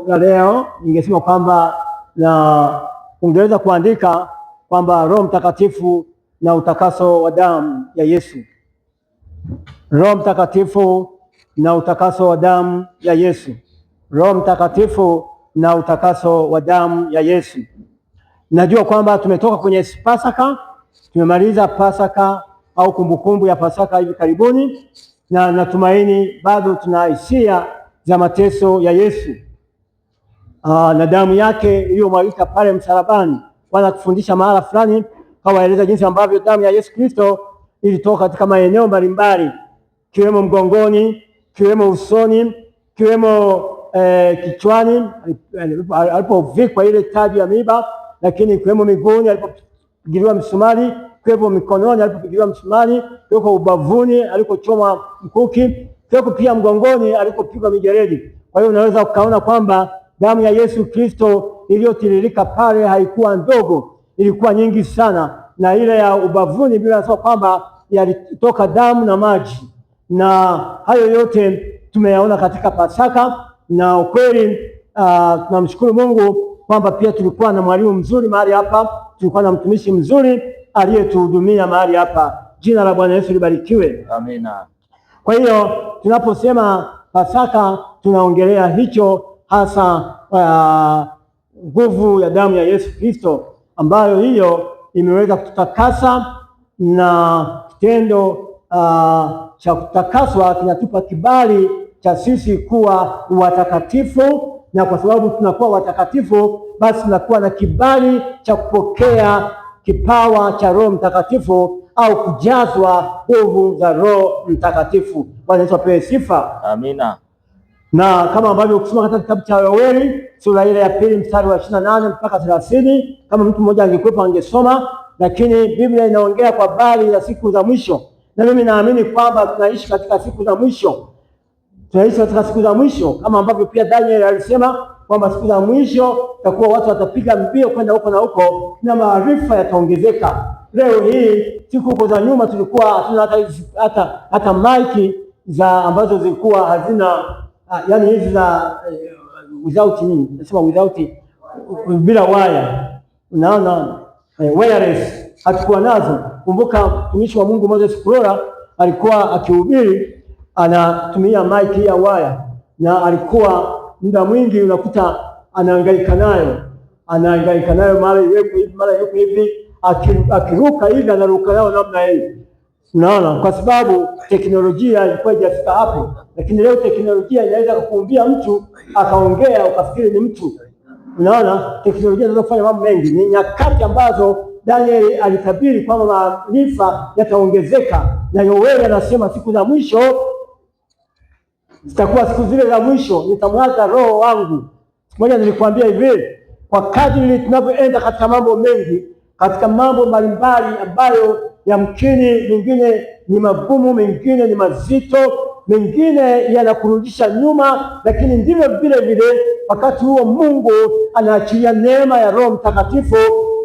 somo la leo ningesema kwamba ungeweza kuandika kwamba Roho Mtakatifu na utakaso wa damu ya Yesu. Roho Mtakatifu na utakaso wa damu ya Yesu. Roho Mtakatifu na utakaso wa damu ya Yesu. Najua kwamba tumetoka kwenye Pasaka, tumemaliza Pasaka au kumbukumbu ya Pasaka hivi karibuni, na natumaini bado tuna hisia za mateso ya Yesu na damu yake iliyomwagika pale msalabani. Wanatufundisha mahala fulani, kawaeleza jinsi ambavyo damu ya Yesu Kristo ilitoka katika maeneo mbalimbali, kiwemo mgongoni, kiwemo usoni, kiwemo kichwani alipovikwa ile taji ya miiba, lakini kiwemo miguuni alipopigiliwa msumari, kiwemo mikononi alipopigiliwa msumari, kiwemo ubavuni alikochoma mkuki, kiwemo pia mgongoni alikopigwa mijeledi. Kwa hiyo unaweza ukaona kwamba damu ya Yesu Kristo iliyotiririka pale haikuwa ndogo, ilikuwa nyingi sana, na ile ya ubavuni bila nasema kwamba yalitoka damu na maji, na hayo yote tumeyaona katika Pasaka. Na ukweli tunamshukuru Mungu kwamba pia tulikuwa na mwalimu mzuri mahali hapa, tulikuwa na mtumishi mzuri aliyetuhudumia mahali hapa. Jina la Bwana Yesu libarikiwe. Amina. Kwa hiyo tunaposema Pasaka tunaongelea hicho hasa nguvu ya damu ya Yesu Kristo, ambayo hiyo imeweza kututakasa, na kitendo cha kutakaswa kinatupa kibali cha sisi kuwa watakatifu, na kwa sababu tunakuwa watakatifu, basi tunakuwa na kibali cha kupokea kipawa cha Roho Mtakatifu au kujazwa nguvu za Roho Mtakatifu. Bwana Yesu apewe sifa. Amina. Na kama ambavyo ukisoma katika kitabu cha Yoeli sura ile ya 2 mstari wa 28 mpaka 30, kama mtu mmoja angekuwepo angesoma, lakini Biblia inaongea kwa habari ya siku za mwisho, na mimi naamini kwamba tunaishi katika siku za mwisho. Tunaishi katika siku za mwisho kama ambavyo pia Daniel alisema kwamba siku za mwisho takuwa watu watapiga mbio kwenda huko na huko, na maarifa yataongezeka. Leo hii, siku za nyuma tulikuwa hatuna hata maiki za ambazo zilikuwa hazina yani hizi za without nini, nasema without, bila waya, unaona, wireless hatukuwa nazo. Kumbuka mtumishi wa Mungu Moses Kurora alikuwa akihubiri anatumia mic ya waya, na alikuwa muda mwingi unakuta anahangaika nayo, mara yuko hivi, akiruka hivi anaruka nayo namna hii. Unaona, kwa sababu teknolojia ilikuwa haijafika hapo, lakini leo teknolojia inaweza kukumbia mtu akaongea ukafikiri ni mtu. Unaona, teknolojia inaweza kufanya mambo mengi. Ni nyakati ambazo Daniel alitabiri kwamba maarifa yataongezeka, na Yoeli anasema siku za mwisho zitakuwa siku zile za mwisho, nitamwaga Roho wangu. Siku moja nilikwambia hivi, kwa kadri tunavyoenda katika mambo mengi, katika mambo mbalimbali ambayo yamkini mengine ni magumu, mengine ni mazito, mengine yanakurudisha nyuma, lakini ndivyo vile vile wakati huo Mungu anaachilia neema ya Roho Mtakatifu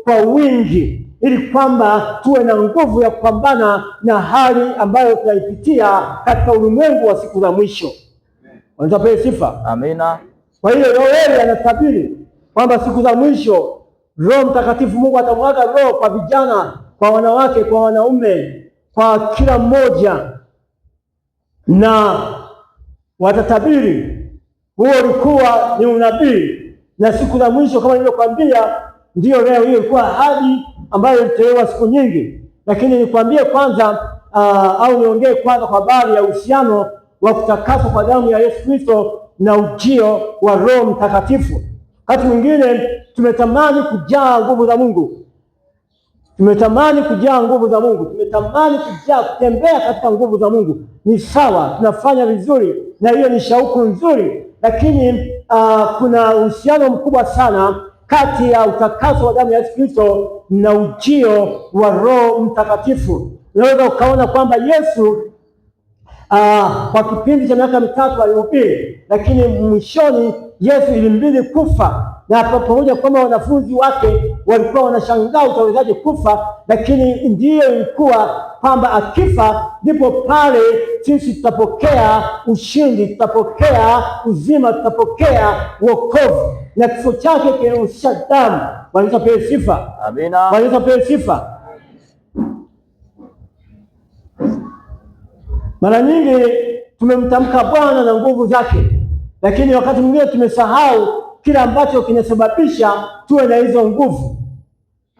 kwa wingi, ili kwamba tuwe na nguvu ya kupambana na hali ambayo tunaipitia katika ulimwengu wa siku za mwisho. Wanapewa sifa. Amina. Kwa hiyo Yoeli anatabiri kwamba siku za mwisho Roho Mtakatifu Mungu atamwaga Roho kwa vijana, kwa wanawake, kwa wanaume, kwa kila mmoja, na watatabiri. Huo ulikuwa ni unabii, na siku za mwisho kama nilivyokuambia, ndio leo. Hiyo ilikuwa ahadi ambayo ilitolewa siku nyingi, lakini nikwambie kwanza au niongee kwanza kwa habari ya uhusiano wa kutakaswa kwa damu ya Yesu Kristo na ujio wa Roho Mtakatifu. Wakati mwingine tumetamani kujaa nguvu za Mungu, tumetamani kutembea katika nguvu za Mungu. Ni sawa, tunafanya vizuri, na hiyo ni shauku nzuri, lakini kuna uhusiano mkubwa sana kati ya utakaso wa damu ya Yesu Kristo na ujio wa Roho Mtakatifu. Unaweza ukaona kwamba Yesu kwa kipindi cha miaka 3 alihubiri, lakini mwishoni Yesu ilimbidi kufa, na pamoja kwamba wanafunzi wake walikuwa wanashangaa utawezaje kufa, lakini ndiyo ilikuwa kwamba akifa ndipo pale sisi tutapokea ushindi, tutapokea uzima, tutapokea wokovu, na kifo chake kinahusisha damu. Bwana Yesu apewe sifa. Amina. Bwana Yesu apewe sifa. Mara nyingi tumemtamka Bwana na nguvu zake, lakini wakati mwingine tumesahau kila ambacho kinasababisha tuwe na hizo nguvu.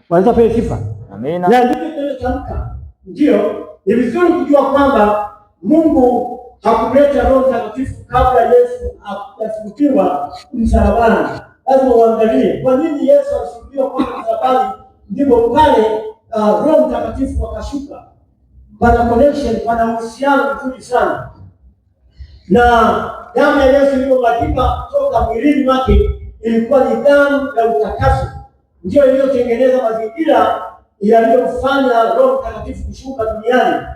Bwana Yesu apewe sifa. Amina. Na ndivyo tunatamka. Ndio, ni vizuri kujua kwamba Mungu hakumleta Roho Mtakatifu kabla Yesu hakusulubiwa msalabani. Lazima uangalie kwa nini Yesu alisulubiwa kwa msalabani, ndipo pale Roho Mtakatifu akashuka. Pana connection, pana uhusiano mzuri sana. Na damu ya Yesu iliyomwagika kutoka mwilini mwake ilikuwa ni damu ya utakaso, ndio iliyotengeneza mazingira yaliyofanya Roho Mtakatifu kushuka duniani.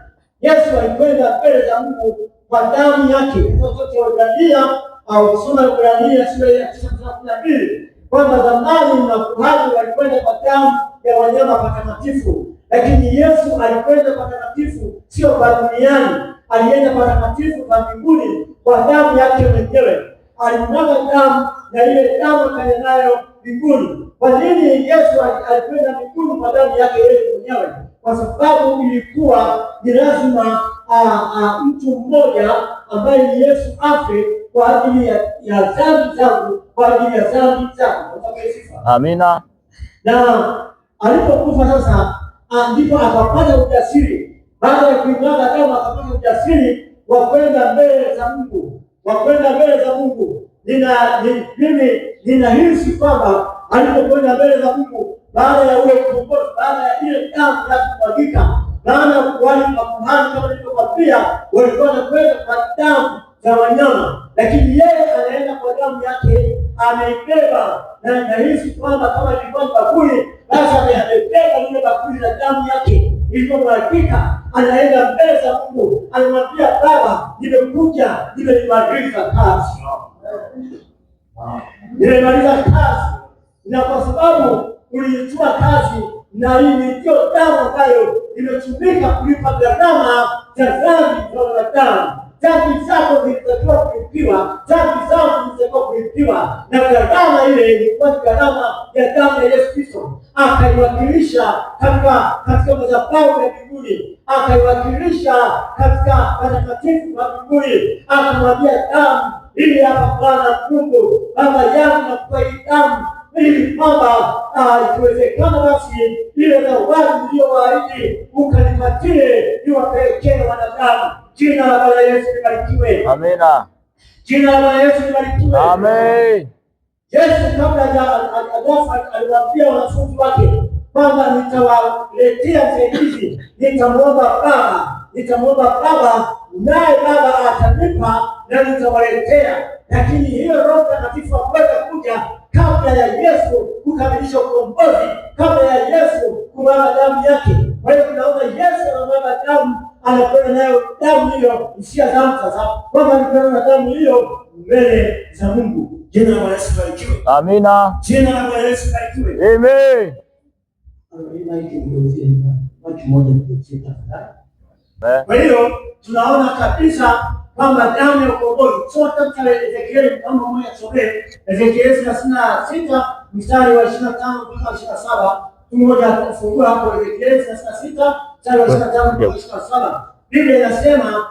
Yesu alikwenda mbele za Mungu kwa damu yake. Sote Waebrania au kusoma Waebrania sura ya 9:12 kwamba zamani makuhani walikwenda kwa damu ya wanyama patakatifu, lakini Yesu alikwenda patakatifu sio kwa duniani, alienda patakatifu pa mbinguni kwa damu yake mwenyewe. Alimwaga damu na ile damu akaenda nayo mbinguni. Kwa nini Yesu alikwenda mbinguni kwa damu yake yeye mwenyewe? Kwa sababu ilikuwa ni lazima mtu mmoja ambaye ni Yesu afe kwa ajili ya dhambi zangu, kwa ajili ya dhambi zako. Amina. Na alipokufa sasa, ndipo akapata ujasiri. Baada ya kuimwaga damu akapata ujasiri wa kwenda mbele za Mungu, wa kwenda mbele za Mungu. Mimi ninahisi kwamba alipokwenda mbele za Mungu baada ya ule ukombozi, baada ya ile damu ya kumwagika, maana wale makuhani kama nilivyokwambia walikuwa wanakwenda kwa damu za wanyama, lakini yeye anaenda kwa damu yake ameibeba. Na ninahisi kwamba kama ilikuwa bakuli, basi amebeba lile bakuli la damu yake iliyomwagika, anaenda mbele za Mungu, anamwambia Baba, nimekuja, nimemaliza kazi, nimemaliza kazi, na kwa sababu uliitoa kazi, na hii ndio damu ambayo imetumika kulipa gharama za dhambi za wanadamu. Dhambi zako zilitakiwa kulipiwa, dhambi zangu zilitakiwa kulipiwa, na gharama ile ilikuwa ni gharama ya damu ya Yesu Kristo. Akaiwakilisha katika madhabahu ya mbinguni, akaiwakilisha katika patakatifu pa mbinguni, akamwambia damu ili hapa Bwana Mungu Baba yangu nakupa hii damu ili kwamba ikiwezekana basi ile zawadi iliyowaahidi ukanipatie niwapelekee wanadamu. Jina la Bwana Yesu libarikiwe. Amina. Jina la Bwana Yesu libarikiwe. Amen. Yesu kabla hajafa aliwaambia wanafunzi wake kwamba nitawaletea msaidizi, nitamwomba Baba, naye Baba atanipa na nitawaletea. Lakini hiyo Roho Mtakatifu hakuweza kuja kabla ya Yesu kukamilisha ukombozi, kabla ya Yesu kumwaga damu yake. Kwa hiyo tunaona Yesu anamwaga damu, anakwenda nayo damu hiyo, ishia damu sasa, kwamba anakwenda na damu hiyo mbele za Mungu. Jina la Yesu libarikiwe. Amina. Jina la Yesu libarikiwe. Amen. Kwa hiyo tunaona kabisa kwamba damu ya ukombozi. Sote katika Ezekieli kama mmoja tusomee Ezekieli 36 mstari wa 25 mpaka 27. Mmoja atafungua hapo Ezekieli 36 mstari wa 25 mpaka 27. Biblia inasema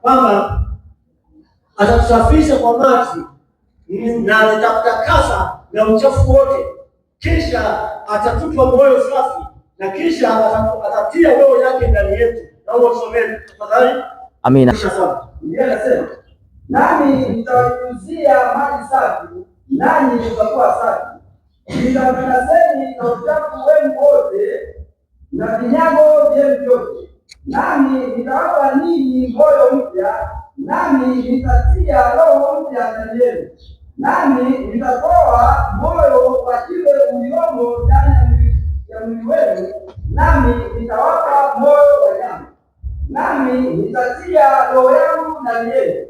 kwamba atakusafisha kwa maji na atakutakasa na uchafu wote, kisha atatupa moyo safi, na kisha atatia roho yake ndani yetu. Naomba tusomee tafadhali. Amina. Biblia inasema, nami nitawanyunyizia maji safi, nanyi mtakuwa safi. Nitawatakaseni na uchafu wenu wote na vinyago vyenu vyote, nami nitawapa ninyi moyo mpya, nami nitatia roho mpya ndani yenu, nami nitatoa moyo wa kile uliomo ndani ya mwili wenu, nami nitawapa moyo wa nyama, nami nitatia roho yangu ndani yenu,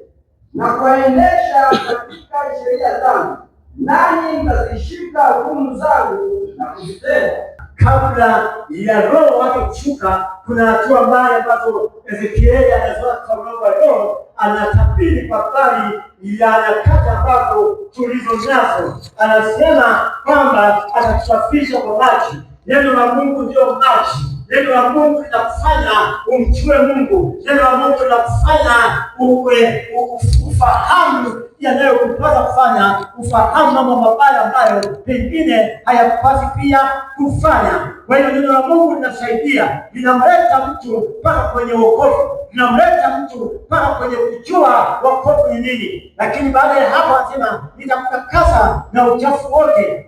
na kuwaendesha katika sheria zangu, nanyi mtazishika hukumu zangu na kuzitenda. Kabla ya Roho wake kushuka, kuna hatua mbaya ambazo Ezekieli anazoa kwa Roho wa Roho, anatabiri kwa habari ya nyakati ambazo tulizo nazo. Anasema kwamba atatusafisha kwa maji. Neno la Mungu ndio maji. Neno la Mungu linakufanya umjue Mungu. Neno la Mungu linakufanya ufahamu yanayokupasa kufanya, ufahamu mambo mabaya ambayo pengine hayakupasi pia kufanya. Kwa hiyo neno la Mungu linasaidia, linamleta mtu mpaka kwenye wokovu, linamleta mtu mpaka kwenye kujua wokovu ni nini. Lakini baada ya hapo anasema nitakutakasa na uchafu wote.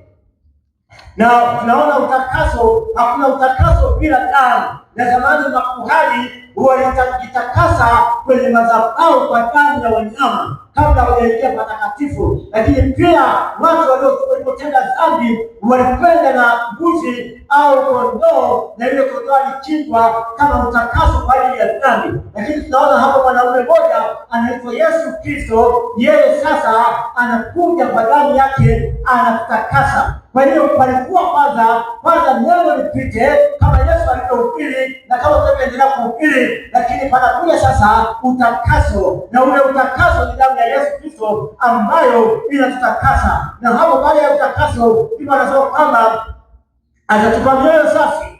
Na tunaona utakaso, hakuna utakaso bila damu. Na zamani makuhani walijitakasa kwenye madhabahu kwa damu ya wanyama kabla hawajaingia patakatifu. Lakini pia watu walipotenda dhambi walikwenda na mbuzi au kondoo, na ile kondoo alichinjwa kama utakaso kwa ajili ya dhambi. Lakini tunaona hapo mwanaume mmoja anaitwa Yesu Kristo, yeye sasa anakuja kwa damu yake anatutakasa. Kwa hiyo palikuwa kwanza neno lipite kama Yesu alivyohubiri na kama tunavyoendelea kuhubiri, lakini panakuja sasa utakaso, na ule utakaso ni damu ya Yesu Kristo ambayo inatutakasa. Na hapo baada ya utakaso ndipo anasema kwamba atatupa mioyo safi,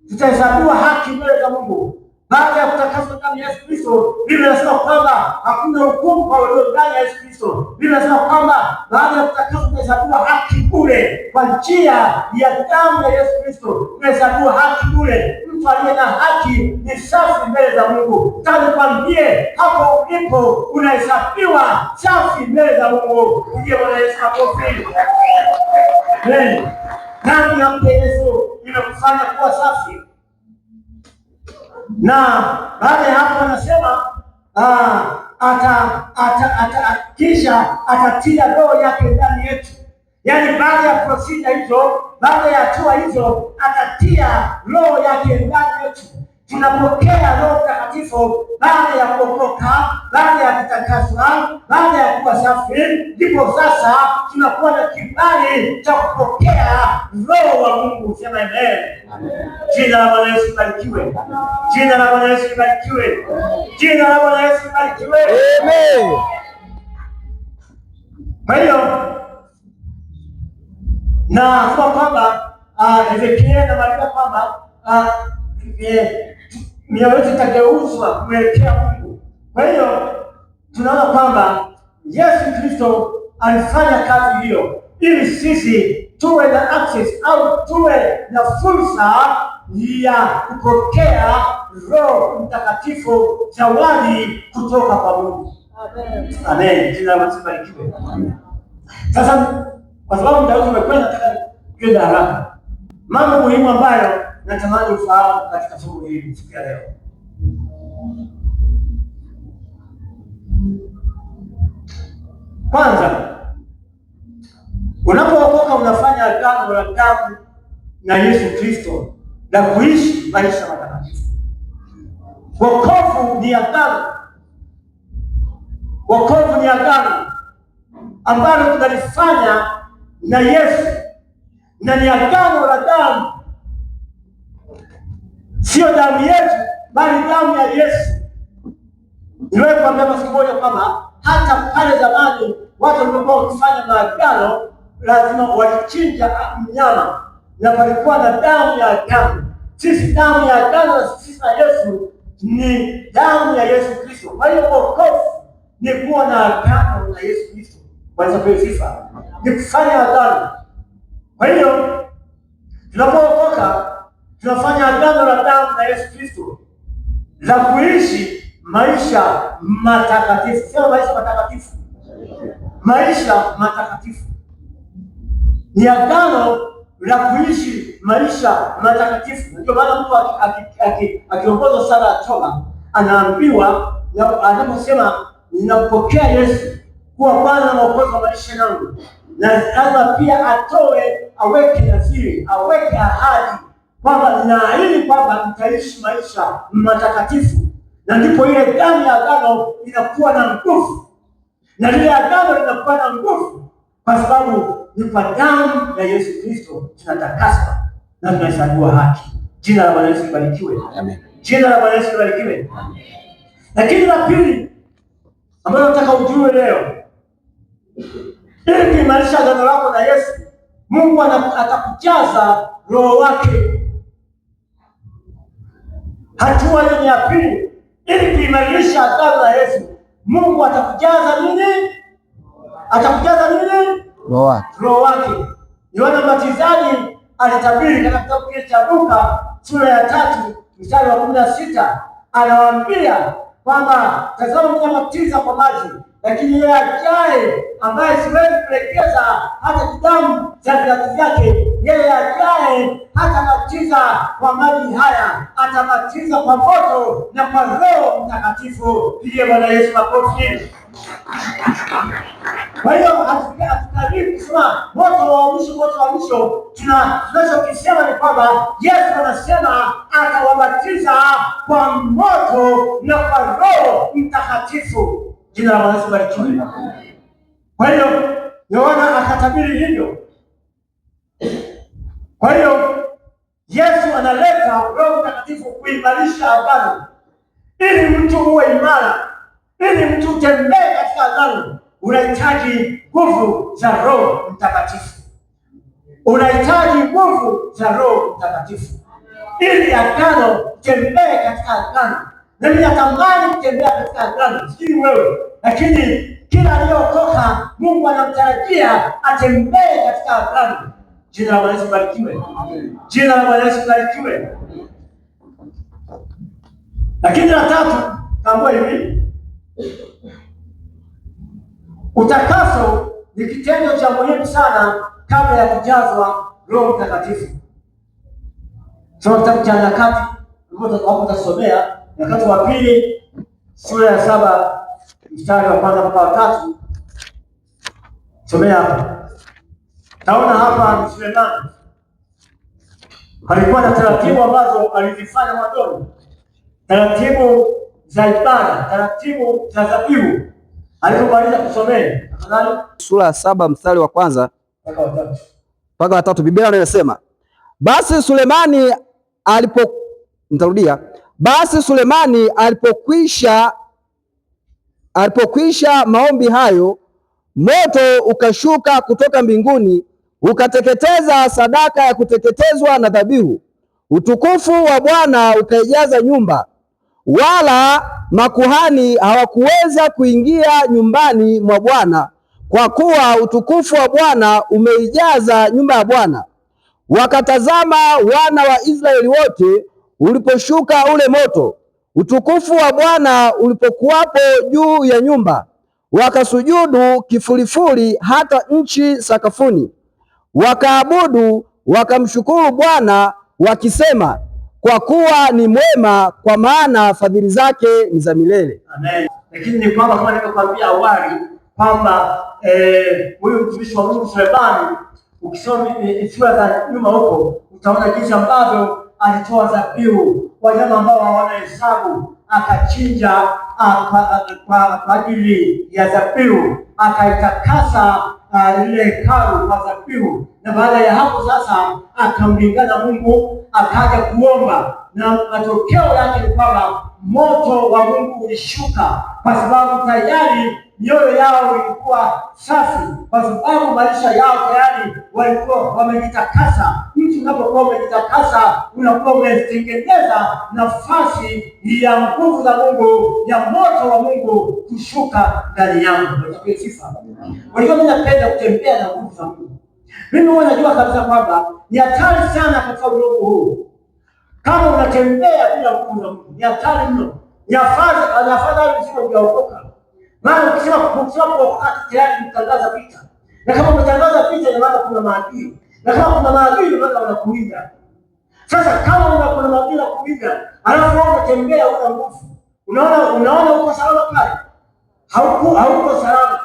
tutahesabiwa haki mbele za Mungu. Baada ya kutakaswa ndani ya Yesu Kristo, Biblia inasema kwamba hakuna hukumu kwa walio ndani ya Yesu Kristo. Biblia inasema kwamba baada ya kutakaswa tunahesabiwa haki bure kwa njia ya damu ya Yesu Kristo. Tunahesabiwa haki bure. Mtu aliye na haki ni safi mbele za Mungu. Nikwambie hapo ulipo unahesabiwa safi mbele za Mungu. Ndiye Bwana Yesu makofi. Amen. Damu ya Yesu imekufanya kuwa safi. Na baada ya hapo anasema kisha atatia roho yake ndani yetu. Yaani baada ya procedure hizo, baada ya hatua hizo, atatia roho yake ndani yetu. Tunapokea Roho Mtakatifu baada ya kuokoka, baada ya kutakaswa, baada ya kuwa safi, ndipo sasa tunakuwa na kibali cha kupokea Roho wa Mungu. Sema amen. Jina la Bwana Yesu libarikiwe. Jina la Bwana Yesu libarikiwe. Jina la Bwana Yesu libarikiwe. Amen. Kwa hiyo na kwa kwamba Ezekieli anamwambia kwamba mioyo yetu itageuzwa kuelekea Mungu. Kwa hiyo tunaona kwamba Yesu Kristo alifanya kazi hiyo ili sisi tuwe na access au tuwe na fursa ya kupokea Roho Mtakatifu, zawadi kutoka kwa Mungu. Amen. Amen. Jina la Yesu libarikiwe. Sasa kwa sababu muda wetu umekwenda, nataka kwenda haraka. Mambo muhimu ambayo natamani ufahamu katika somo hili siku ya leo. Kwanza, unapookoka unafanya agano la damu na Yesu Kristo na kuishi maisha matakatifu. Wokovu ni agano. Wokovu ni agano ambalo tunalifanya na Yesu, na ni agano la damu. Sio damu yetu, bali damu ya Yesu. Niwewe kuambia siku moja kwamba hata pale zamani watu walikuwa wakifanya maagano, lazima walichinja mnyama na palikuwa na damu ya agano. Sisi damu ya agano na sisi na Yesu ni damu ya Yesu Kristo. Kwa hiyo wokovu ni kuwa na agano na Yesu Kristo. Kwanza kwa sifa ni kufanya agano. Kwa hiyo tunapookoka tunafanya agano la damu na Yesu Kristo la kuishi maisha matakatifu. Sema maisha matakatifu. Maisha matakatifu ni agano la kuishi maisha matakatifu. Ndio maana mtu akiongozwa sala ya toba anaambiwa, anaposema ninampokea Yesu kuwa Bwana na Mwokozi wa maisha yangu, na lazima pia aweke nadhiri, aweke ahadi kwamba ninaahidi kwamba nitaishi maisha matakatifu, na ndipo ile damu ya agano inakuwa na nguvu na lile agano linakuwa na nguvu, kwa sababu ni kwa damu ya Yesu Kristo tunatakaswa na tunahesabiwa haki. Jina la Bwana Yesu libarikiwe. Amen. Jina la Bwana Yesu libarikiwe. Lakini la pili ambalo nataka ujue leo, ili kuimarisha agano lako na Yesu, Mungu atakujaza Roho wake. Hatua hii ya pili, ili kuimarisha agano la Yesu, Mungu atakujaza nini? Atakujaza nini? Roho wake. Roho wake. Yohana Mbatizaji alitabiri katika kitabu kile cha Luka sura ya 3 mstari wa 16, anawaambia kwamba tazama, ninabatiza kwa maji, lakini yeye ajaye ambaye siwezi kulegeza hata kidamu cha viatu vyake, yeye ajaye hatabatiza kwa maji haya, atabatiza kwa moto na kwa Roho Mtakatifu. Pigie Bwana Yesu makofi. Kwa hiyo hatukalii kusema moto wa mwisho, moto wa mwisho. Tunachokisema ni kwamba Yesu anasema atawabatiza kwa moto na kwa Roho Mtakatifu. Jina la Bwana Yesu libarikiwe. Kwa hiyo Yohana akatabiri hivyo. Kwa hiyo Yesu analeta Roho Mtakatifu kuimarisha agano, ili mtu uwe imara, ili mtu utembee katika agano. Unahitaji nguvu za Roho Mtakatifu, unahitaji nguvu za Roho Mtakatifu ili agano tembee katika agano. Na mimi natamani kutembea katika agano, sijui wewe, lakini kila aliyotoka Mungu anamtarajia atembee katika agano. Jina la Bwana Yesu libarikiwe. Jina la Bwana Yesu libarikiwe. Lakini la tatu, tambua hivi, utakaso ni kitendo cha muhimu sana kabla ya kujazwa Roho Mtakatifu. Soma kitabu cha Nyakati, hapo utasomea Nyakati wa pili sura ya 7 mstari wa 1 mpaka wa 3. Somea hapo. Taona hapa ni Sulemani alikuwa na taratibu ambazo alizifanya mwanzoni, taratibu za ibada, taratibu za dhabihu. Alipomaliza kusomea sura ya 7 mstari wa 1 mpaka wa 3, Biblia inasema basi Sulemani alipokwisha maombi hayo, moto ukashuka kutoka mbinguni ukateketeza sadaka ya kuteketezwa na dhabihu. Utukufu wa Bwana ukaijaza nyumba, wala makuhani hawakuweza kuingia nyumbani mwa Bwana, kwa kuwa utukufu wa Bwana umeijaza nyumba ya Bwana. Wakatazama wana wa Israeli wote uliposhuka ule moto, utukufu wa Bwana ulipokuwapo juu ya nyumba, wakasujudu kifulifuli hata nchi sakafuni, wakaabudu, wakamshukuru Bwana wakisema, kwa kuwa ni mwema, kwa maana fadhili zake ni za milele. Amen. Lakini ni kwamba kama nilivyokuambia awali kwamba huyu mtumishi wa Mungu Sulemani, ukisoma sura za nyuma huko utaona jinsi ambavyo alitoa dhabihu, wanyama ambao hawana hesabu, akachinja kwa ajili ya dhabihu, akaitakasa ile hekalu kwa dhabihu. Na baada ya hapo sasa akamlingana Mungu, akaja kuomba, na matokeo yake ni kwamba moto wa Mungu ulishuka, kwa sababu tayari mioyo yao ilikuwa safi, kwa sababu maisha yao tayari walikuwa wamejitakasa. Mtu unapokuwa umejitakasa, unakuwa umetengeneza nafasi ya nguvu za Mungu, ya moto wa Mungu kushuka ndani yangu. Sifa. Walikuwa ninapenda kutembea na nguvu za Mungu. Mimi huwa najua kabisa kwamba ni hatari sana katika ulimwengu huu. Kama unatembea bila nguvu za Mungu, ni hatari mno. Ni afadhali usije ukaokoka. Maana ukisema kuokoka tayari mtangaza vita. Na kama umetangaza vita, ina maana kuna maadili. Na kama kuna maadili, maana wanakuiga. Sasa kama kuna maadili ya kuiga, alafu wewe unatembea una nguvu, unaona uko salama pale? Hauko salama.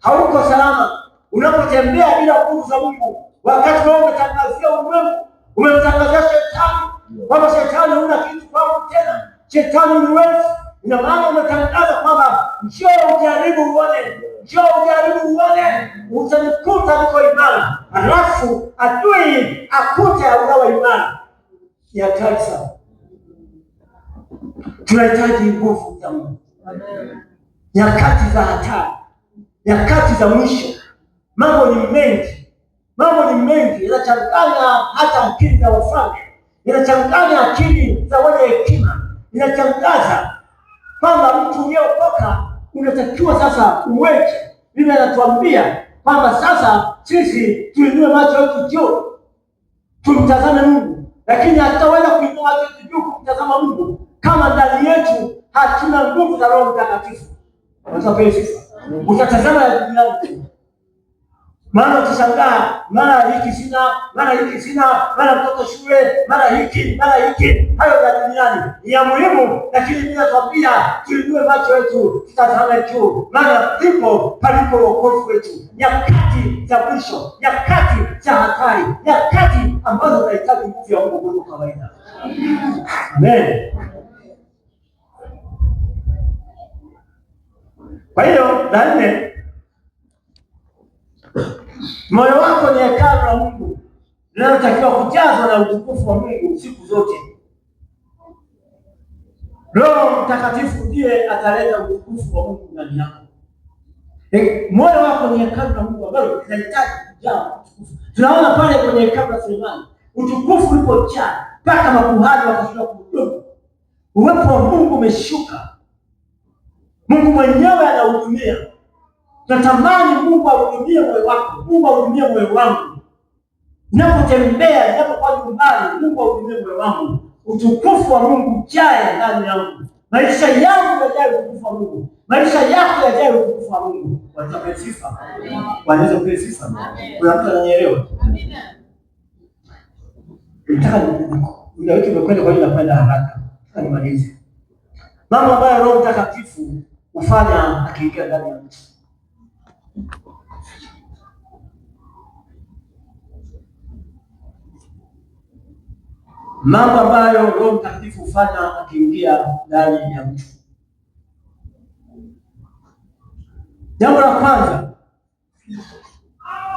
Hauko salama unapotembea bila nguvu za Mungu. Wakati wewe umetangazia ulimwengu, umemtangazia shetani kwamba shetani huna kitu kwangu tena, shetani ni wewe, ina maana umetangaza kwamba njoo ujaribu uone, njoo ujaribu uone, utanikuta niko imara, halafu adui akute unawa imara. Ni hatari sana. Tunahitaji nguvu za Mungu. Nyakati za hatari, nyakati za mwisho, mambo ni mengi, mambo ni mengi, yanachanganya hata akili za wafalme, yanachanganya akili za wenye hekima, inachangaza kwamba mtu uliokoka unatakiwa sasa uweke. Biblia inatuambia kwamba sasa sisi tuinue macho yetu juu, tumtazame Mungu, lakini hatutaweza kuinua macho yetu juu kumtazama Mungu kama ndani yetu hatuna nguvu za Roho Mtakatifu. Utatazama ya duniani, maana utashangaa, mara hiki sina, mara hiki sina, mara mtoto shule, mara hiki, mara hiki. Hayo ya duniani ni ya muhimu, lakini mimi nakwambia tuinue macho yetu, tutazame juu, maana ndipo palipo wokovu wetu. Nyakati za mwisho, nyakati za hatari, nyakati ambazo tunahitaji nguvu ya Mungu kuliko kawaida. Amen. Kwa hiyo la nne, moyo wako ni hekalu la Mungu linalotakiwa kujazwa na utukufu wa Mungu siku zote. Roho Mtakatifu ndiye ataleta utukufu wa Mungu ndani yako. Moyo wako ni hekalu la Mungu ambalo linahitaji kujaa utukufu. Tunaona pale kwenye hekalu la Sulemani, utukufu ulipojaa mpaka makuhani wakashindwa kuhudumu. Uwepo wa Mungu umeshuka. Mungu mwenyewe anahudumia. Natamani Mungu ahudumie moyo wako, Mungu ahudumie moyo wangu. Ninapotembea, ninapokuwa nyumbani, Mungu ahudumie moyo wangu. Utukufu wa Mungu jae ndani yangu. Maisha yangu yajae utukufu wa Mungu. Maisha yako yajae utukufu wa Mungu. Watape sifa. Wanaweza kupewa sifa. Kuna mtu ananielewa? Amina. Nataka muda wetu umekwenda, kwa hiyo napenda haraka. Nataka nimalize. Mambo ambayo Roho Mtakatifu hufanya akiingia ndani ya mtu. Mambo ambayo Roho Mtakatifu hufanya akiingia ndani ya mtu. Jambo la kwanza,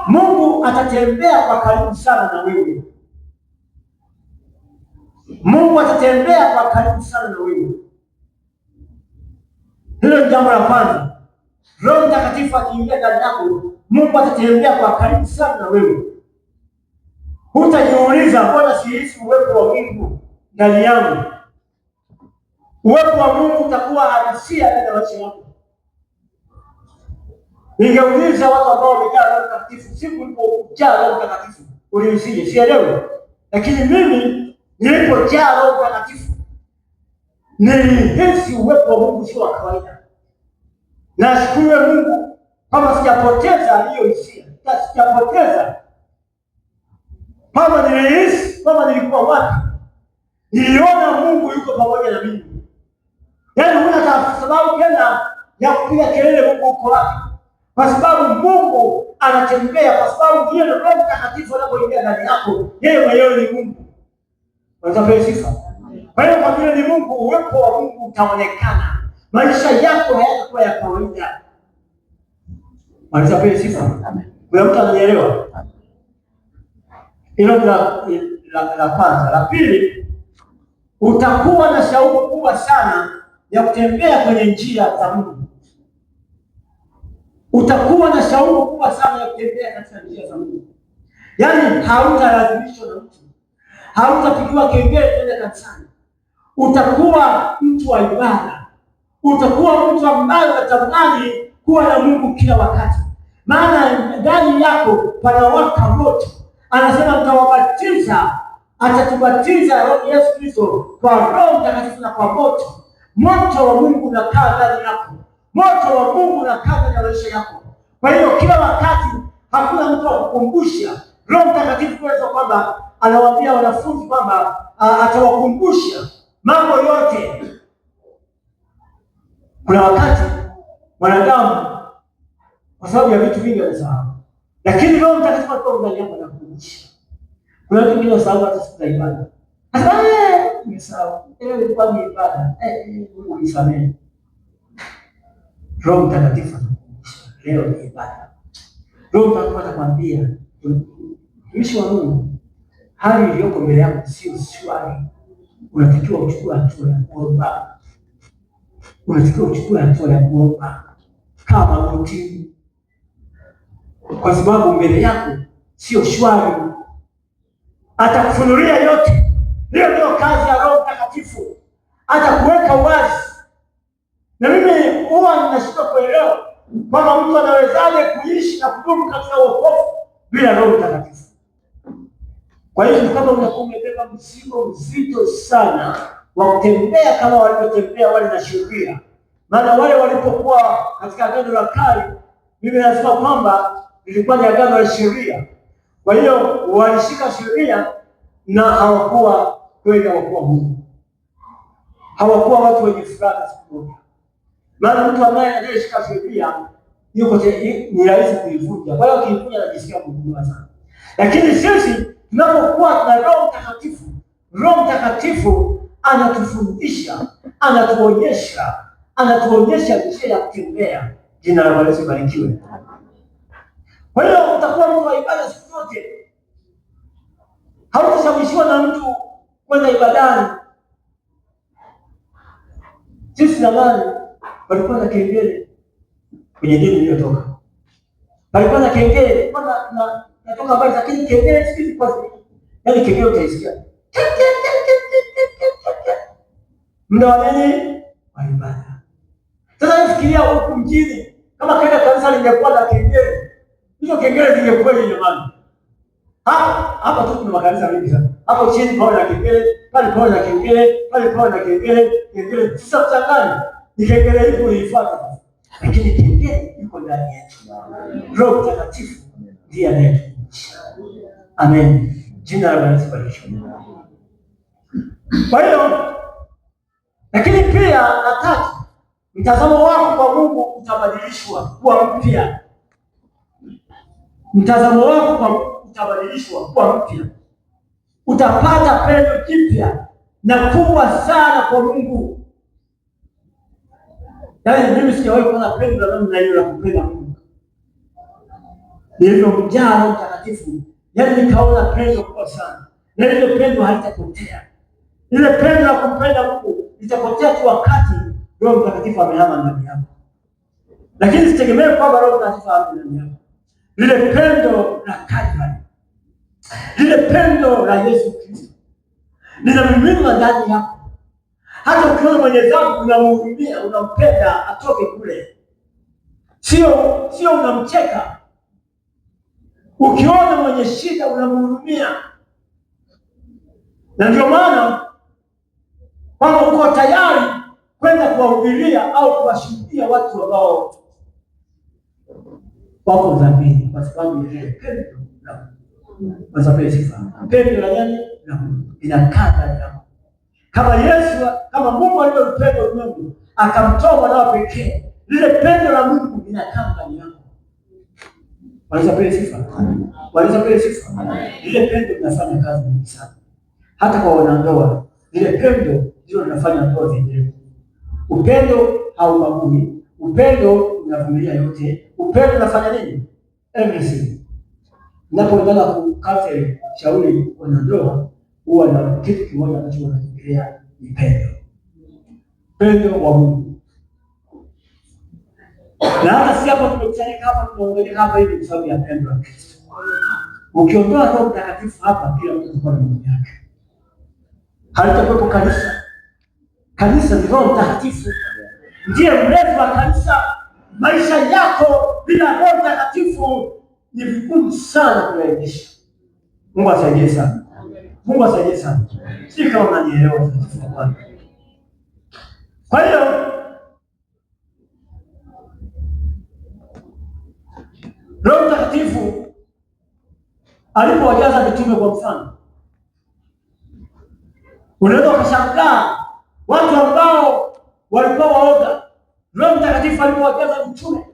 Mungu atatembea kwa karibu sana na wewe. Mungu atatembea kwa karibu sana na wewe. Hilo ni jambo la kwanza. Roho Mtakatifu akiingia ndani yako, Mungu atatembea kwa karibu sana na wewe. Hutajiuliza, mbona sihisi uwepo wa Mungu ndani yangu? Uwepo wa Mungu utakuwa halisia katika maisha yako. Ningeuliza watu ambao wamejaa Roho Mtakatifu, siku ulipojaa Roho Mtakatifu ulihisije? Sielewi. Lakini mimi nilipojaa Roho Mtakatifu nilihisi uwepo wa Mungu sio wa kawaida. Nashukuru Mungu kama sijapoteza hiyo hisia. Sijapoteza. Kama nilihisi, kama nilikuwa wapi, niliona Mungu yuko pamoja na mimi. Yaani huna sababu tena ya kupiga kelele Mungu uko wapi. Kwa sababu Mungu anatembea, kwa sababu yeye Roho Mtakatifu anapoingia ndani yako, yeye mwenyewe ni Mungu. Watapewa sifa. Kwa hiyo kwa vile ni Mungu, uwepo wa Mungu utaonekana. Maisha yako hayatakuwa ya kawaida. Watapewa sifa. Kuna mtu ananielewa? Hilo la kwanza. La pili, utakuwa na shauku kubwa sana ya kutembea kwenye njia za Mungu. Utakuwa na shauku kubwa sana ya kutembea katika njia za Mungu. Yaani hautalazimishwa na mtu. Hautapigiwa kengele kwenda kanisani. Utakuwa mtu wa ibada. Utakuwa mtu ambaye unatamani kuwa na Mungu kila wakati. Maana ndani yako panawaka moto. Anasema mtawabatiza, atatubatiza Yesu Kristo kwa Roho Mtakatifu na kwa moto. Moto wa Mungu unakaa ndani yako. Moto wa Mungu unakaa ndani ya maisha yako. Kwa hiyo kila wakati hakuna mtu wa kukumbusha. Roho Mtakatifu kuweza kwamba anawaambia wanafunzi kwamba atawakumbusha mambo yote. Kuna wakati wanadamu kwa sababu ya vitu vingi wanasahau. Lakini Roho Mtakatifu anakuwa ndani yako anakukumbusha. Kuna watu wengine wasahau hata siku za ibada. nimesahau. Leo ilikuwa ni ibada. Mungu nisamehe. Roho Mtakatifu leo ni ibada. Roho Mtakatifu atakwambia, mtumishi wa Mungu, hali iliyoko mbele yako sio shwari. Unatakiwa uchukue hatua ya kuomba. Unatakiwa uchukue hatua ya kuomba kama mti, kwa sababu mbele yako sio shwari. Atakufunulia yote. Hiyo ndio kazi ya Roho Mtakatifu, atakuweka wazi. Na mimi huwa ninashindwa kuelewa kwamba mtu anawezaje kuishi na kudumu katika wokovu bila Roho Mtakatifu. Kwa hiyo kama unakuwa umebeba mzigo mzito sana wa kutembea kama walivyotembea wale na sheria, maana wale walipokuwa katika Agano la Kale, Biblia inasema kwamba ilikuwa ni agano la sheria. Kwa hiyo walishika sheria na hawakuwa kweli hawakuwa Mungu. Hawakuwa watu wenye furaha siku moja. Maana mtu ambaye anayeshika sheria yuko ni rahisi kuivunja. Kwa hiyo akivunja anajisikia kuhukumiwa sana. Lakini sisi tunapokuwa na Roho Mtakatifu, Roho Mtakatifu anatufundisha, anatuonyesha njia ya kutembea. Jina la Bwana libarikiwe. Kwa hiyo utakuwa mtu wa ibada siku zote. Hautashawishiwa na mtu kwenda ibadani. Sisi zamani walikuwa na kengele kwenye dini iliyotoka. Walikuwa na kengele, natoka mbali, lakini kengele sikizi kwa sababu. Yaani kengele utaisikia. Muda wa nini? Wa ibada. Sasa fikiria huku mjini, kama kaenda kanisa lingekuwa na kengele, hizo kengele zingekuwa ni jamani. Hapa tu kuna makanisa mengi sana. Hapo chini pao na kengele, pale pao na kengele, pale pao na kengele, kengele. Sasa mchangani ni kengele hiyo ulifuata. Lakini kengele iko ndani yetu. Roho Mtakatifu ndiye anayetufundisha. Amen. Jina la Bwana libarikiwe. Kwa hiyo, lakini pia nataka mtazamo wako kwa Mungu utabadilishwa kuwa mpya. Mtazamo wako kwa Mungu utabadilishwa kuwa mpya. Utapata pendo jipya na kubwa sana kwa Mungu. Yaani mimi sijawahi kuona pendo la namna hiyo la kupenda Mungu. Nilipomjaa Roho Mtakatifu, yaani nikaona pendo kubwa sana. Na ile pendo halitapotea. Ile pendo la kumpenda Mungu litapotea tu wakati Roho Mtakatifu amehama ndani yako. Lakini sitegemee kwamba Roho Mtakatifu ahame ndani yako. Lile pendo la Kalvari, lile pendo la Yesu Kristo linamimina ndani yako. Hata ukiona mwenye dhambi unamhurumia, unampenda atoke kule. Sio unamcheka. Ukiona mwenye shida unamhurumia. Na ndio maana kwamba uko tayari kwenda kuwahubiria au kuwashuhudia watu ambao wako dhambini, kwa sababu ile pendo la Mungu. Sifa. Pendo la nani? La Mungu. Inakaa ndani yako. Kama Yesu, kama Mungu alivyopenda ulimwengu akamtoa mwanawe pekee, lile pendo la Mungu linakaa ndani yako. Sifa. Sifa. Lile pendo linafanya kazi nyingi sana. Hata kwa wanandoa, lile pendo ndio linafanya ndoa ziendelee. Upendo haubagui. Upendo unavumilia yote. Upendo unafanya nini? Everything. Ninapotaka kukate shauri wanandoa, huwa na kitu kimoja ambacho wanafikiria ni pendo. Pendo wa Mungu. Na hata si hapo tumekusanyika hapa, tunaongelea hapa hivi kwa sababu ya pendo la Kristo. Ukiondoa Roho Mtakatifu hapa, kila mtu atakuwa na mambo yake. Halitakuwepo kanisa. Kanisa ni Roho Mtakatifu. Ndiye mlezi wa kanisa. Maisha yako bila Roho Mtakatifu ni vigumu sana kuyaendesha. Mungu asaidie sana. Mungu asaidie sana. Si kama unanielewa. Kwa hiyo Roho Mtakatifu alipowajaza mitume kwa mfano, unaweza ukashangaa watu ambao walikuwa waoga, Roho Mtakatifu alipowajaza mitume,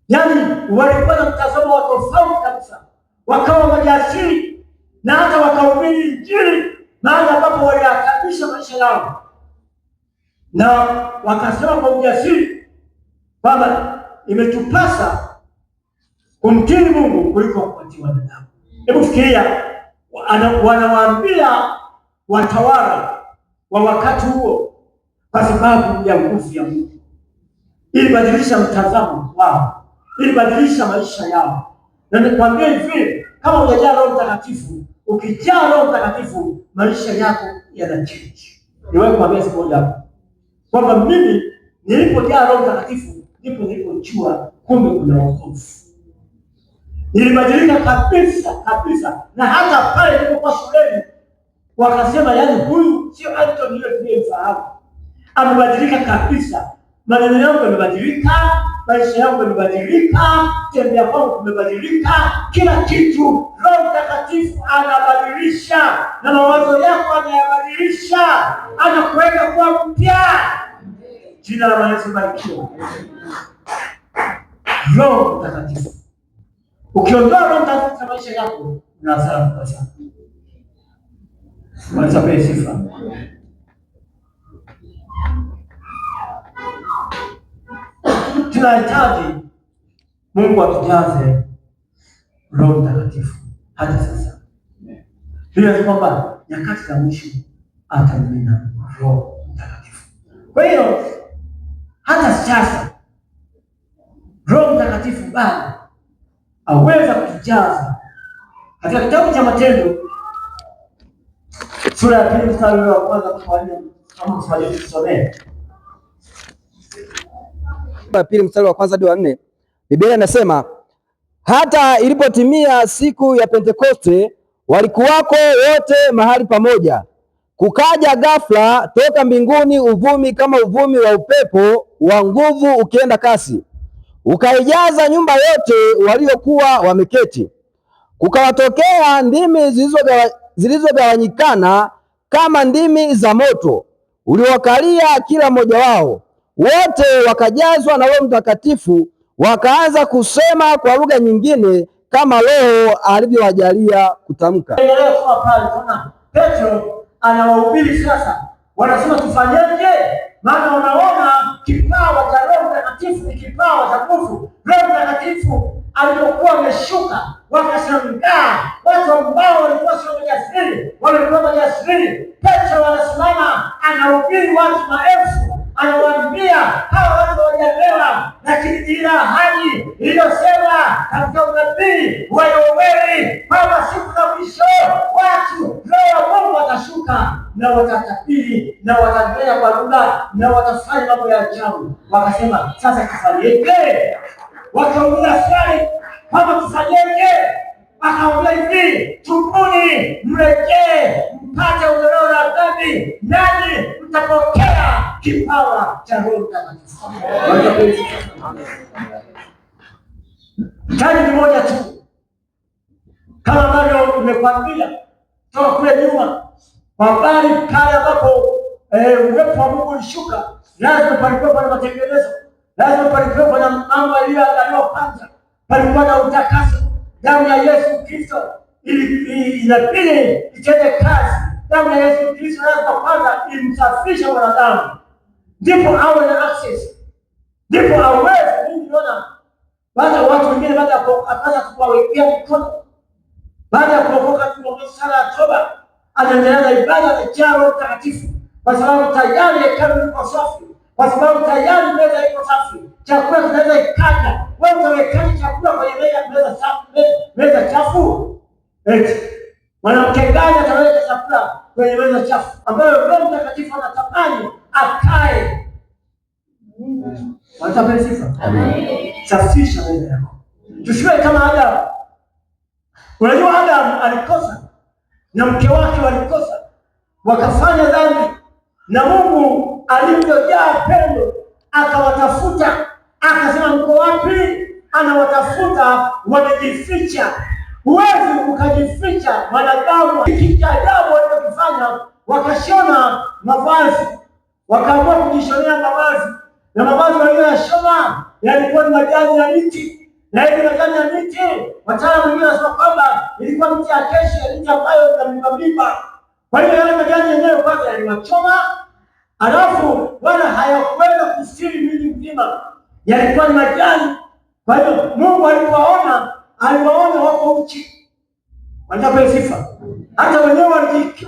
yaani walikuwa na mtazamo wa tofauti kabisa, wakawa majasiri na hata wakahubiri Injili mahali ambapo waliakanusha wakabadilisha maisha yao, na wakasema kwa ujasiri kwamba imetupasa kumtii Mungu kuliko kuwatii wanadamu. Hebu fikiria, wanawaambia watawala wa wakati huo kwa sababu ya nguvu ya Mungu. Ilibadilisha mtazamo wao, ilibadilisha maisha yao. Na nikwambia hivi, kama hujajaa Roho Mtakatifu, ukijaa Roho Mtakatifu maisha yako yanachange. Niwahi kuambia siku moja kwamba mimi nilipojaa Roho Mtakatifu ndipo nilipojua kumbe kuna wokovu. Nilibadilika kabisa kabisa, na hata pale nilipokuwa shuleni wakasema, yaani huyu sio Anthony yule tuliyemfahamu, amebadilika kabisa. Maneno yangu yamebadilika, maisha yangu yamebadilika, tembea kwangu kumebadilika, kila kitu. Roho Mtakatifu anabadilisha, na mawazo yako anayabadilisha, anakuweka kuwa mpya. Jina la Yesu barikiwe. Roho Mtakatifu, ukiondoa Roho Mtakatifu katika maisha yako, una hasara kubwa sana. Wacha sifa. Tunahitaji Mungu atujaze Roho Mtakatifu hata sasa. Bila kwamba nyakati za mwisho atamimina Roho Mtakatifu. Kwa hiyo hata sasa Roho Mtakatifu bado aweza kutujaza. Katika kitabu cha Matendo sura ya 2 mstari wa kwanza kwa 4, kama msemaji tusomee. Pili mstari wa kwanza hadi wa 4, Biblia inasema hata ilipotimia siku ya Pentekoste walikuwako wote mahali pamoja. Kukaja ghafla toka mbinguni uvumi kama uvumi wa upepo wa nguvu ukienda kasi, ukaijaza nyumba yote waliokuwa wameketi. Kukawatokea ndimi zilizogawanyikana kama ndimi za moto uliowakalia kila mmoja wao. Wote wakajazwa na Roho Mtakatifu, wakaanza kusema kwa lugha nyingine kama Roho alivyowajalia kutamka. Petro anawahubiri sasa, wanasema tufanyeje? Maana wanaona kipawa cha Roho Mtakatifu ni kipawa cha nguvu. Roho Mtakatifu alipokuwa ameshuka, wakashangaa watu ambao walikuwa sio majasiri, walikuwa majasiri. Petro anasimama anahubiri watu maelfu, anawaambia hawa watu hawajaelewa, lakini ila ahadi iliyosema katika unabii wa Yoeli kwamba siku za mwisho watu Roho wa Mungu watashuka na watatabiri na watanena kwa lugha na watafanya mambo ya ajabu. Wakasema sasa tufanyeje? Wakauliza swali kwamba tufanyeje? Akaambia hivi, tubuni, mrejee mpate ondoleo la dhambi, nanyi mtapokea kipawa cha Roho Mtakatifu. Hitaji ni moja tu, kama ambavyo nimekwambia toka kule nyuma, kwa habari pale ambapo uwepo wa Mungu ulishuka, lazima palikuwa na matengenezo, lazima palikuwa na mambo yaliyoandaliwa kwanza, palikuwa na utakaso. Damu ya Yesu Kristo inabidi itende kazi. Damu ya Yesu Kristo lazima kwanza imsafishe mwanadamu, ndipo awe na access, ndipo aweze. Mimi niona baada watu wengine baada ya kuanza kuwawekea mikono, baada ya kuokoka tunaomba sala ya toba, anaendelea na ibada ya Roho Mtakatifu, kwa sababu tayari hekalu liko safi, kwa sababu tayari meza iko safi, chakula kinaweza ikaja. Wewe unawekaje chakula kwenye meza chafu? Mwanamke gani ataweka chakula kwenye meza chafu ambayo Roho Mtakatifu anatamani akae? Watapenda sifa. Amen. Safisha meza yako. Tusiwe kama Adamu. Unajua Adamu alikosa na mke wake walikosa, wakafanya dhambi, na Mungu alivyojaa pendo akawatafuta, akasema mko wapi? Anawatafuta, wamejificha. Huwezi ukajificha mwanadamu. Hiki cha ajabu walichokifanya, wakashona mavazi, wakaamua kujishonea mavazi, na mavazi walioyashona yalikuwa ni majani ya miti, na hivi majani ya miti, wataalamu wengine wanasema kwamba ilikuwa miti ya acacia, miti ambayo ina miba. Kwa hiyo yale majani yenyewe kwanza yaliwachoma, alafu wala hayakuweza kustiri mwili mzima, yalikuwa ni majani. Kwa hiyo Mungu aliwaona wako uchi, wanapewa sifa. Hata wenyewe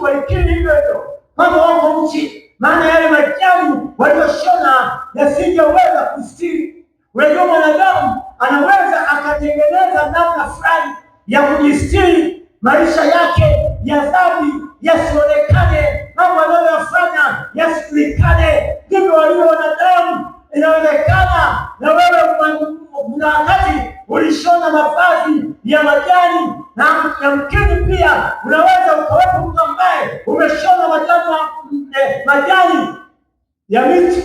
walikiri hivyo hivyo kwamba wako uchi, maana yale majani walioshona yasingeweza kustiri. Unajua mwanadamu anaweza akatengeneza namna fulani ya kujistiri maisha yake ya dhambi yasionekane, mambo anayoyafanya yasijulikane. Ndivyo walivyo wanadamu. Inaonekana na wewe kuna wakati ulishona mavazi ya majani, na yamkini pia unaweza ukawepo mtu ambaye umeshona majani ya miti,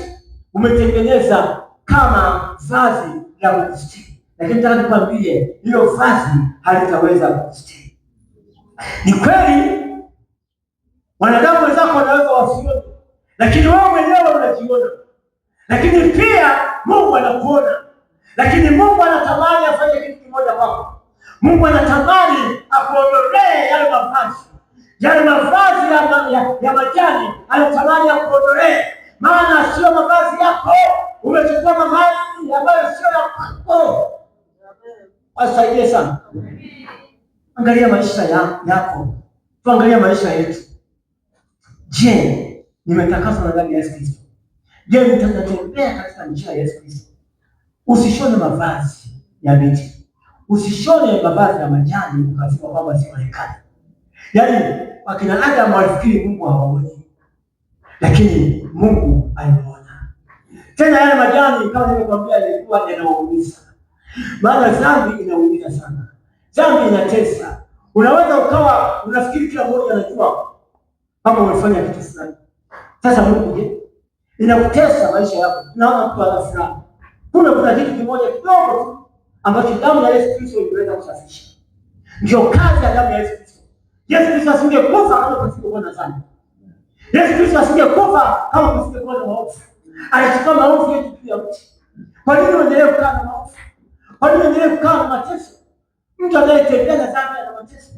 umetengeneza kama vazi la kujistiri, lakini nataka nikwambie hilo vazi halitaweza kujistiri. Ni kweli wanadamu wenzako wanaweza wasione, lakini wewe mwenyewe unajiona. Lakini pia Mungu anakuona. Lakini Mungu anatamani afanye kitu kimoja kwako. Mungu anatamani akuondolee yale mavazi ya majani, anatamani akuondolee, maana sio mavazi yako. Umechukua mavazi ambayo sio ya kwako. Asaidie sana. Angalia maisha yako, tuangalia maisha yetu. Je, nimetakaswa na damu ya Yesu Kristo? Je, nitatembea katika njia ya Yesu Kristo? Usishone mavazi ya miti, usishone mavazi ya majani ukasema kwamba sionekane. Yaani wakina Adamu walifikiri Mungu hawaoni, lakini Mungu aliona. Tena yale majani kama nilivyokuambia yalikuwa yanaumiza, maana dhambi inaumiza sana, dhambi inatesa. Unaweza ukawa unafikiri kila mmoja anajua kama umefanya kitu fulani. Sasa Mungu je, inakutesa maisha yako. Naona mtu ana furaha, kumbe kuna kitu kimoja kidogo tu ambacho damu ya Yesu Kristo inaweza kusafisha. Ndio kazi ya damu ya Yesu Kristo. Yesu Kristo asingekufa kama kusingekuwa na dhambi. Yesu Kristo asingekufa kama kusingekuwa na maovu. Alichukua maovu yetu juu ya mti. Kwa nini uendelee kukaa na maovu? Kwa nini uendelee kukaa na mateso? Mtu anayetembea na dhambi na mateso,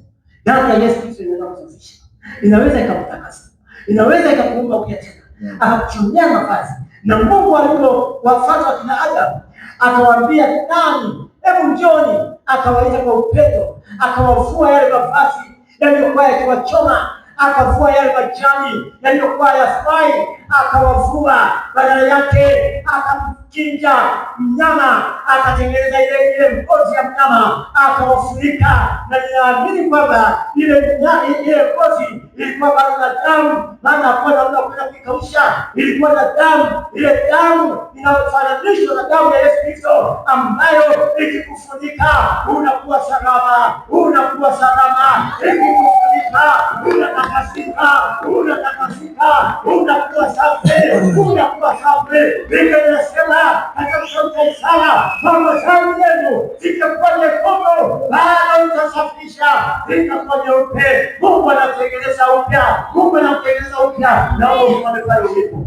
damu ya Yesu Kristo inaweza kusafisha. Inaweza ikakutakasa, inaweza ikakuumba upya tena, akakuchomea mavazi. Na Mungu alipowafuata wakina Adamu akawaambia, nani, hebu njoni, akawaita kwa upendo, akawavua yale mavazi yaliyokuwa yakiwachoma, akavua yale majani yaliyokuwa yafai, akawavua. Badala yake akamchinja mnyama, akatengeneza ile ngozi ya mnyama, akawafunika. Na ninaamini kwamba ile ngozi ilikuwa bado na damu, maana hakuwa na muda kwenda kuikausha. Ilikuwa na damu, ile damu inayofananishwa na damu ya Yesu Kristo, ambayo ikikufunika unakuwa salama, unakuwa salama. Ikikufunika unatakasika, unakuwa safi, unakuwa safi. Biblia inasema katika sauti ya Isaya, kwamba damu yenu itakuwa nyekundu, baada utasafisha itakuwa nyeupe. Mungu anatengeneza upya, Mungu anatengeneza upya. Naomba usimame pale ulipo.